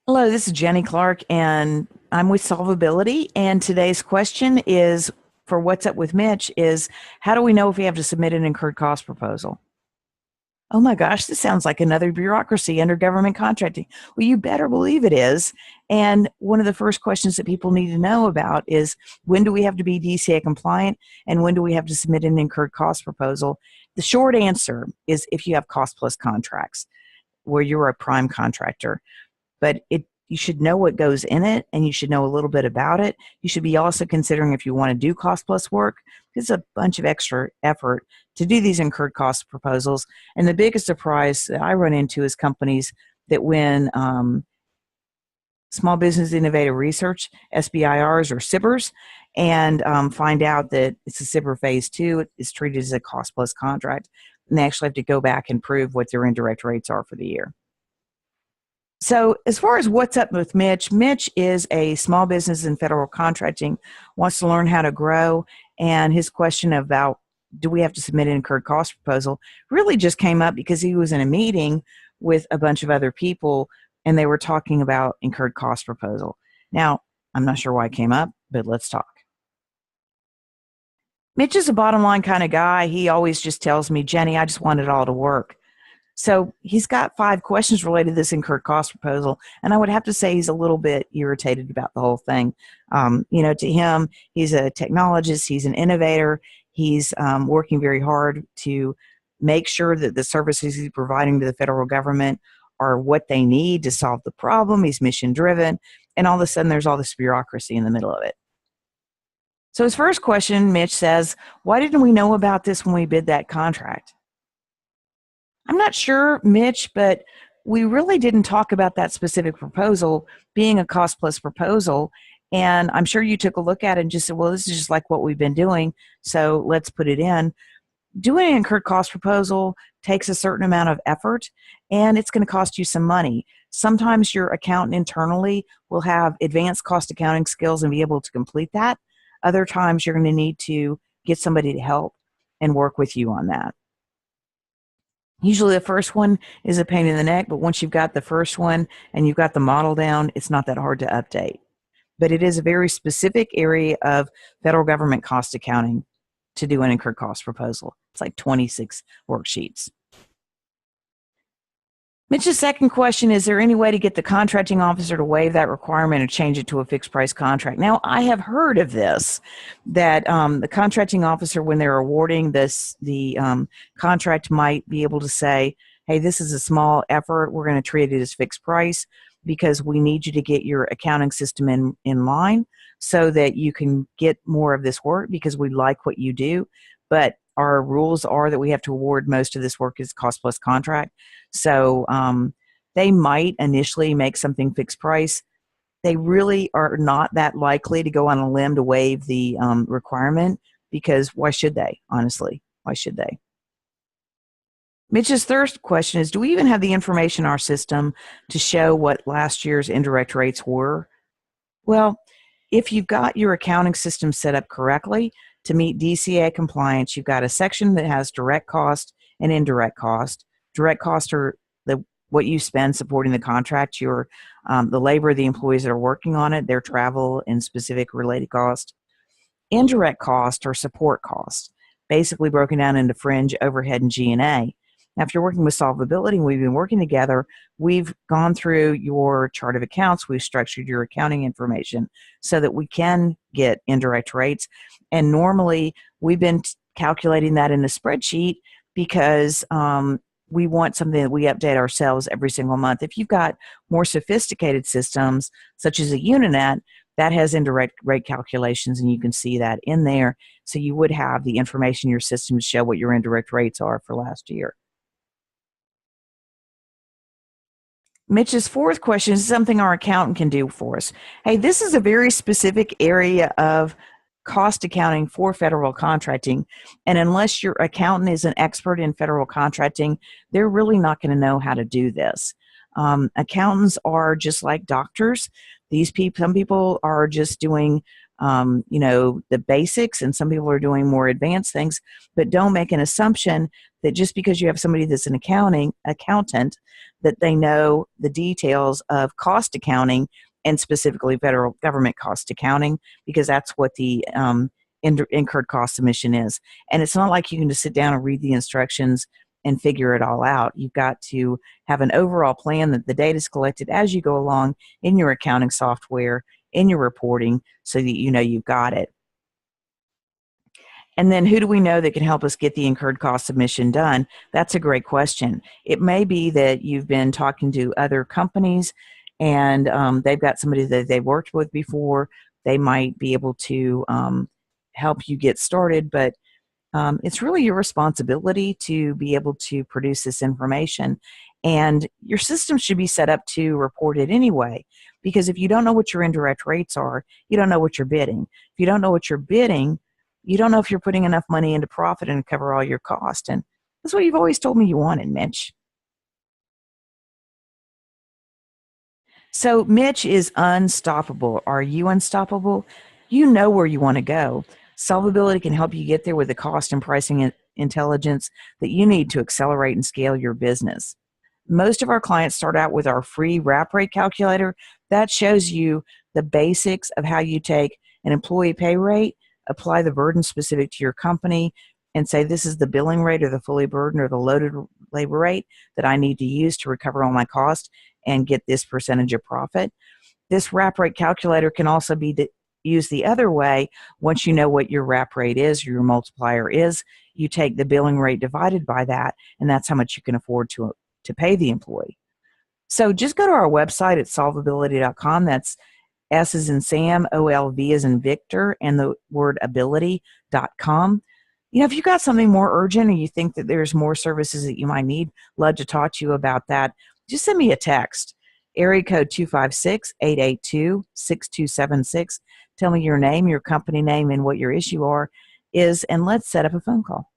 Hello, this is Jenny Clark, and I'm with Solvability. And today's question is for What's Up with Mitch is how do we know if we have to submit an incurred cost proposal? Oh my gosh, this sounds like another bureaucracy under government contracting. Well, you better believe it is. And one of the first questions that people need to know about is when do we have to be DCAA compliant and when do we have to submit an incurred cost proposal? The short answer is if you have cost plus contracts where you're a prime contractor. But you should know what goes in it and you should know a little bit about it. You should be also considering if you want to do cost plus work. It's a bunch of extra effort to do these incurred cost proposals. And the biggest surprise that I run into is companies that win Small Business Innovative Research, SBIRs or SIBRs, and find out that it's a SIBR phase 2. It's treated as a cost plus contract. And they actually have to go back and prove what their indirect rates are for the year. So as far as what's up with Mitch, Mitch is a small business in federal contracting, wants to learn how to grow, and his question about do we have to submit an incurred cost proposal really just came up because he was in a meeting with a bunch of other people and they were talking about incurred cost proposal. Now, I'm not sure why it came up, but let's talk. Mitch is a bottom line kind of guy. He always just tells me, Jenny, I just want it all to work. So he's got 5 questions related to this incurred cost proposal, and I would have to say he's a little bit irritated about the whole thing. To him, he's a technologist, he's an innovator, he's working very hard to make sure that the services he's providing to the federal government are what they need to solve the problem. He's mission driven, and all of a sudden there's all this bureaucracy in the middle of it. So his first question, Mitch says, why didn't we know about this when we bid that contract? I'm not sure, Mitch, but we really didn't talk about that specific proposal being a cost plus proposal. And I'm sure you took a look at it and just said, well, this is just like what we've been doing, so let's put it in. Doing an incurred cost proposal takes a certain amount of effort, and it's going to cost you some money. Sometimes your accountant internally will have advanced cost accounting skills and be able to complete that. Other times you're going to need to get somebody to help and work with you on that. Usually the first one is a pain in the neck, but once you've got the first one and you've got the model down, it's not that hard to update. But it is a very specific area of federal government cost accounting to do an incurred cost proposal. It's like 26 worksheets. Mitch's second question, is there any way to get the contracting officer to waive that requirement or change it to a fixed price contract? Now, I have heard of this, that the contracting officer, when they're awarding the contract, might be able to say, hey, this is a small effort. We're going to treat it as fixed price because we need you to get your accounting system in line so that you can get more of this work because we like what you do. But our rules are that we have to award most of this work as cost plus contract. So they might initially make something fixed price. They really are not that likely to go on a limb to waive the requirement because why should they, honestly? Why should they? Mitch's third question is, do we even have the information in our system to show what last year's indirect rates were? Well, if you've got your accounting system set up correctly to meet DCAA compliance, you've got a section that has direct cost and indirect cost. Direct costs are what you spend supporting the contract, the labor of the employees that are working on it, their travel and specific related costs. Indirect costs are support costs, basically broken down into fringe, overhead, and G&A. Now, if you're working with Solvability and we've been working together, we've gone through your chart of accounts, we've structured your accounting information so that we can get indirect rates. And normally, we've been calculating that in a spreadsheet because we want something that we update ourselves every single month. If you've got more sophisticated systems, such as a Uninet, that has indirect rate calculations, and you can see that in there. So you would have the information in your system to show what your indirect rates are for last year. Mitch's fourth question is something our accountant can do for us. Hey, this is a very specific area of cost accounting for federal contracting, and unless your accountant is an expert in federal contracting, they're really not going to know how to do this. Accountants are just like doctors. Some people are just doing the basics, and some people are doing more advanced things, but don't make an assumption that just because you have somebody that's an accountant that they know the details of cost accounting, and specifically federal government cost accounting, because that's what the incurred cost submission is. And it's not like you can just sit down and read the instructions and figure it all out. You've got to have an overall plan that the data is collected as you go along in your accounting software, in your reporting, so that you know you've got it. And then who do we know that can help us get the incurred cost submission done? That's a great question. It may be that you've been talking to other companies and they've got somebody that they've worked with before. They might be able to help you get started, but it's really your responsibility to be able to produce this information. And your system should be set up to report it anyway, because if you don't know what your indirect rates are, you don't know what you're bidding. If you don't know what you're bidding, you don't know if you're putting enough money into profit and cover all your cost. And that's what you've always told me you wanted, Mitch. So Mitch is unstoppable. Are you unstoppable? You know where you want to go. Solvability can help you get there with the cost and pricing intelligence that you need to accelerate and scale your business. Most of our clients start out with our free wrap rate calculator. That shows you the basics of how you take an employee pay rate, apply the burden specific to your company, and say this is the billing rate or the fully burdened or the loaded labor rate that I need to use to recover all my costs and get this percentage of profit. This wrap rate calculator can also be used the other way. Once you know what your wrap rate is, or your multiplier is, you take the billing rate divided by that, and that's how much you can afford to pay the employee. So just go to our website at solvability.com. That's S as in Sam, OLV as in Victor, and the word ability.com. You know, if you've got something more urgent or you think that there's more services that you might need, love to talk to you about that. Just send me a text, area code 256-882-6276. Tell me your name, your company name, and what your issue is, and let's set up a phone call.